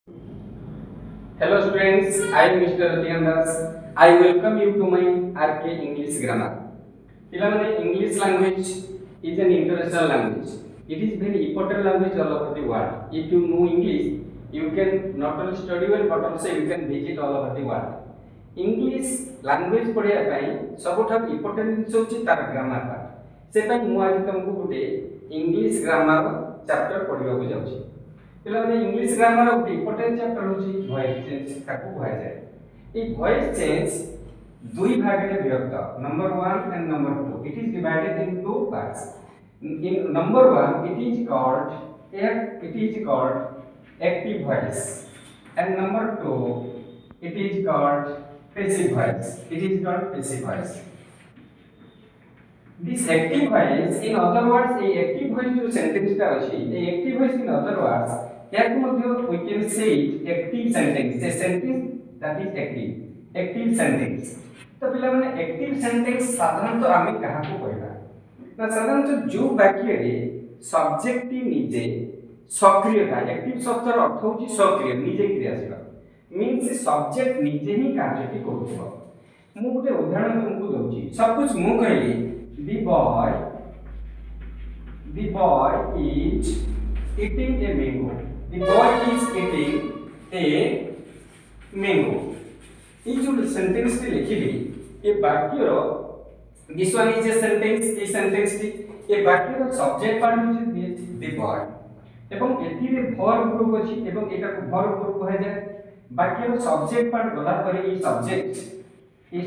Hello students, I am Mr. Ratiandas. I welcome you to my RK English Grammar. Pilamane, English language is an international language. It is very important language all over the world. If you know English, you can not only study well but also you can visit all over the world. English language पढ़िया ପାଇଁ ସବୁଠାରୁ important ଜିନିଷ ହେଉଛି ତାର grammar part. ସେ ପାଇଁ ମୁଁ ଆଜି ତମକୁ ଗୋଟେ ଇଂଲିଶ ଗ୍ରାମାର ଚାପ୍ଟର ପଢ଼ିବାକୁ ଯାଉଛି। ପିଲାମାନେ ଇଂଲିଶ ଗ୍ରାମାର ଗୋଟେ ଇମ୍ପୋର୍ଟାଣ୍ଟ ଚାପ୍ଟର ହେଉଛି ଭଏସ ଚେଞ୍ଜ ତାକୁ କୁହାଯାଏ। এই ভয়েস চেঞ্জ দুই ভাগে বিভক্ত number 1 and number 2 it is divided in two parts in number 1 it is called active voice and number 2 it is called passive voice this active voice in other words a active voice जो sentence टा अछि a active voice in other words याक मध्ये we can say it active sentence a sentence that is active sentence तो पिला माने active sentence साधारणतः आमे कहा को कहबा ना साधारणतः जो वाक्य रे सब्जेक्ट निजे सक्रियता एक्टिव शब्दर अर्थ होची सक्रिय निजे क्रियाशील मीन्स सब्जेक्ट निजे ही कार्यटी करथबो मु गोटे उदाहरण तुमको दउची सपोज मु कहली the boy is eating a mango the boy is eating a mango ये जो सेंटेंस टी लिखिली ये वाक्य रो this one is a sentence a sentence टी ये वाक्य रो सब्जेक्ट पार्ट होची the boy एवं एथिरे वर्ब ग्रुप अछि एवं एटा को वर्ब ग्रुप कहा जाय वाक्य रो सब्जेक्ट पार्ट गला परे ये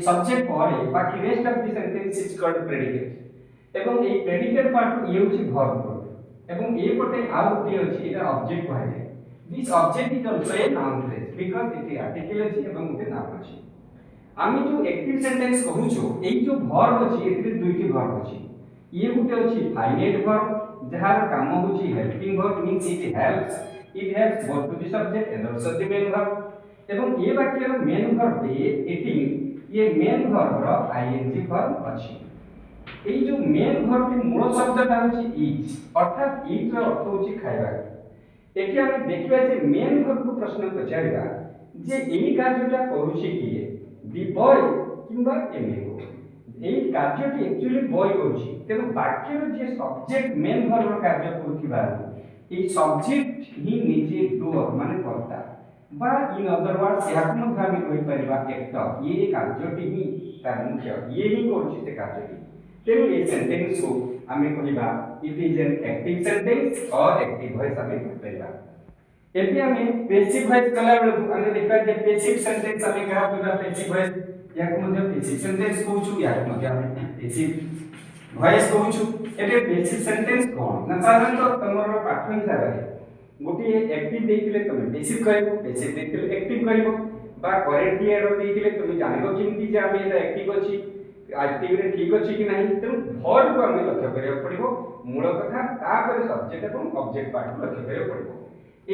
सब्जेक्ट पर बाकी rest of the sentence is called predicate एवं ये प्रेडिकेट पार्ट ये होची वर्ब ग्रुप एवं ए पटे आ गोटे अछि एटा ऑब्जेक्ट कहा जाय this object is also a noun phrase because it article अछि एवं गोटे नाउन अछि आमी जो एक्टिव सेंटेंस कहू छो एई जो वर्ब अछि एथिरे दुईटी वर्ब अछि ये गोटे अछि फाइनाइट वर्ब जहार काम होची helping verb means it helps both to the subject and also the main verb एवं ए वाक्य रो मेन वर्ब इटिंग ये मेन वर्ब रो आईएनजी वर्ब अछि এই जो मेन वर्ब के मूल शब्दटा होची इज अर्थात इज रो अर्थ होची खाଇବା एठी हम देखिबा जे मेन वर्ब को प्रश्न पचारिबा जे एई कार्यटा करूची किए दी बॉय किंबा ए मेंगो एई कार्यटी एक्चुअली बॉय करूची तेनो वाक्य रो जे सब्जेक्ट मेन वर्ब रो कार्य करूथिबा एई सब्जेक्ट ही निजे डूअर माने करता बा इन अदर वर्ड्स याक मध्ये हम कहि परिबा एक ये कार्यटी ही तार मुख्य ये ही करूची से कार्यटी तेनु ए सेंटेंस को आमे कहिबा it is an active sentence और एक्टिव वॉइस आमे कहि परिबा एपि आमे पैसिव वॉइस कला बेलु आमे देखा जे पैसिव सेंटेंस आमे कहा पूरा पैसिव वॉइस याक मध्ये पैसिव सेंटेंस कहूछु याक मध्ये आमे पैसिव वॉइस कहूछु एटे पैसिव सेंटेंस कोन ना साधारणतः तमरो पाठ हिसाब रे गोटी एक्टिव देइतिले तमे पैसिव कहबो पैसिव देइतिले एक्टिव कहबो बा करेक्ट एरर देइतिले तमे जानिबो किमति जे आमे एटा एक्टिव अछि एक्टिव रे ठीक अछि कि नाही तेनु वर्ब को आमे लक्ष्य करिया पड़िबो मूल कथा तापर सब्जेक्ट एवं ऑब्जेक्ट पार्ट को लक्ष्य करिया पड़िबो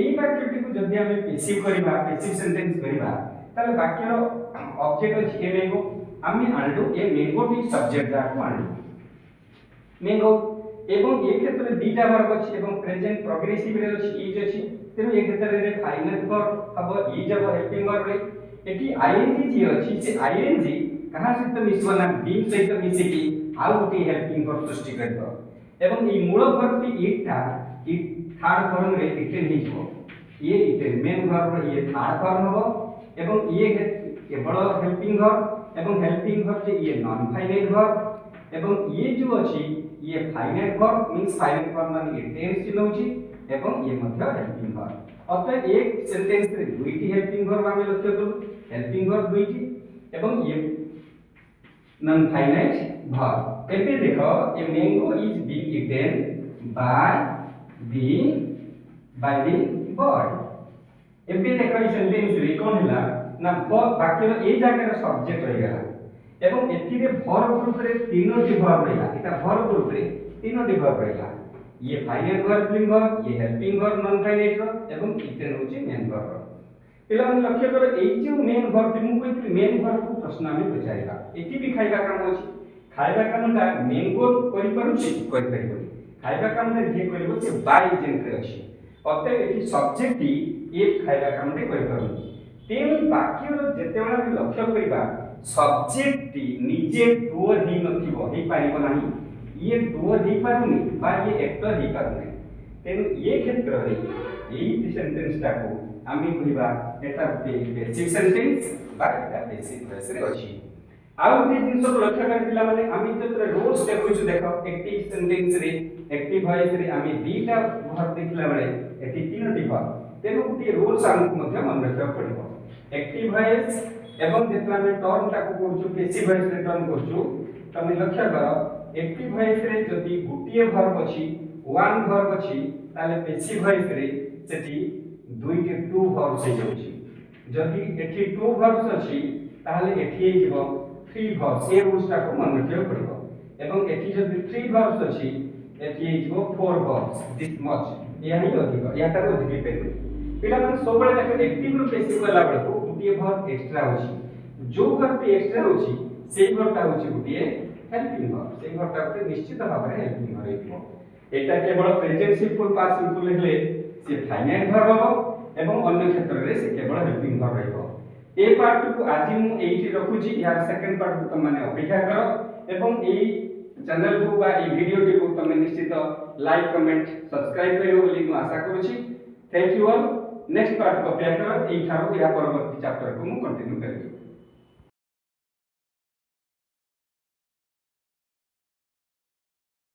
एई वाक्यटी को जदि आमे पैसिव करिबा पैसिव सेंटेंस करिबा ताले वाक्यर ऑब्जेक्ट अछि ए मैंगो आमे आनलु ए मैंगो टी सब्जेक्ट जा को आनलु मैंगो एवं ए क्षेत्र दीटा वर्ब अछि एवं प्रेजेंट प्रोग्रेसिव रे अछि इज अछि तेनु ए क्षेत्र रे फाइनल वर्ब हबो इज हबो हेल्पिंग वर्ब रे एटी आईएनजी जे अछि से आईएनजी कहा सहित मिसबो ना बीम सहित मिसे की आउ गोटी हेल्पिंग वर्ब सृष्टि करबो एवं ई मूल वर्ब टी इटा ई थर्ड फॉर्म रे इटेन ही जो ये इटेन मेन वर्ब रे ये थर्ड फॉर्म हबो एवं ये केवल हेल्पिंग वर्ब एवं हेल्पिंग वर्ब जे ये नॉन फाइनाइट वर्ब एवं ये जो अछि ये finite verb means finite verb माने ये टेंस चिन्ह होची एवं ये मध्य हेल्पिंग वर्ब अतः एक सेंटेंस रे दुईटी हेल्पिंग वर्ब आमे लक्ष्य करू हेल्पिंग वर्ब दुईटी एवं ये non finite verb एबे देखो a mango is being eaten by the boy एबे देखो ई सेंटेंस रे कोन हैला ना वाक्य रो ए जागा रो सब्जेक्ट रहि गेला एवं एथि रे वर्ब ग्रुप रे तीनोटी वर्ब रहिला एटा वर्ब ग्रुप रे तीनोटी वर्ब रहिला ये फाइनाइट वर्ब हेल्पिंग वर्ब ये helping verb non finite verb एवं इटेन होची मेन वर्ब पिला मन लक्ष्य करो एई जो मेन वर्ब मु कहितली मेन वर्ब को प्रश्न आमे पचारिबा एति भी खाइबा काम अछि खाइबा काम का मैंगो करि परुछि करि परिबो खाइबा काम जे करिबो से बाय जेन करे अछि अतः ये सब्जेक्ट ये खाଇବା କାମଟେ କରିପାରୁନି ତେଣୁ ବାକ୍ୟର ଯେତେବେଳେ ଆମେ ଲକ୍ଷ୍ୟ କରିବା ସବଜେକ୍ଟ ନିଜେ ଡୁଅର ହେଇ ନଥିବ ହେଇ ପାରିବ ନାହିଁ ଇଏ ଡୁଅର ହେଇ ପାରୁନି ବା ଇଏ ଏକ୍ଟର ହେଇ ପାରୁନି ତେଣୁ ଏ କ୍ଷେତ୍ରରେ ଏଇ ସେଣ୍ଟେନ୍ସଟାକୁ ଆମେ କହିବା ଏଟା ବେସିକ୍ ସେଣ୍ଟେନ୍ସ ବା ଏଟା ବେସିକ୍ ଭଏସରେ ଅଛି। ଆଉ ଗୋଟେ ଜିନିଷକୁ ଲକ୍ଷ୍ୟ କରି ପିଲାମାନେ ଆମେ ଯେତେବେଳେ ରୋଲ୍ସ ଦେଖୁଛୁ ଦେଖ ଏକ୍ଟିଭ ସେଣ୍ଟେନ୍ସରେ एक्टिव वॉइस रे आमे दीटा वर्ब देखला बेले एठी तीनटी वर्ब तेनु गुटी रूल्स हमकु मध्य मन रखिया पड़िबो एक्टिव वॉइस एवं जेतला में टर्न ताकू करछु पैसिव वॉइस रे टर्न करछु तमे लक्ष्य करो एक्टिव वॉइस रे जदी गुटी वर्ब अछि वन वर्ब अछि ताले पैसिव वॉइस रे सेठी दुईटी टू वर्ब से जाउछि जदी एठी टू वर्ब्स अछि ताले एठी हिजबो थ्री वर्ब्स ए रूल्स ताकू मन रखिया पड़िबो एवं एठी जदी थ्री वर्ब्स अछि एठी हिजबो फोर वर्ब्स दिस मच या ही अधिक या तार अधिक पेन पिला मन सबले देखो एक्टिव रो पैसिव वाला बेले को गुटी वर्ब एक्स्ट्रा होछि जो वर्ब एक्स्ट्रा होछि सेही वर्ब ता होछि गुटी हेल्पिंग वर्ब सेही वर्ब ता के निश्चित भाव रे हेल्पिंग वर्ब हेतु एटा केवल प्रेजेंट सिंपल पास्ट सिंपल लिखले से फाइनाइट वर्ब हो एवं अन्य क्षेत्र रे से केवल हेल्पिंग वर्ब रहइबो ए पार्ट को आज मु एठी रखुची यार सेकंड पार्ट को तुम माने अपेक्षा करो एवं एई चैनल को बा ए वीडियो को तुम निश्चित लाइक कमेंट सब्सक्राइब करियो बोली मु आशा करूची thank you all next part को अपेक्षा करो एई थारो या परवर्ती चैप्टर को मु कंटिन्यू करियो।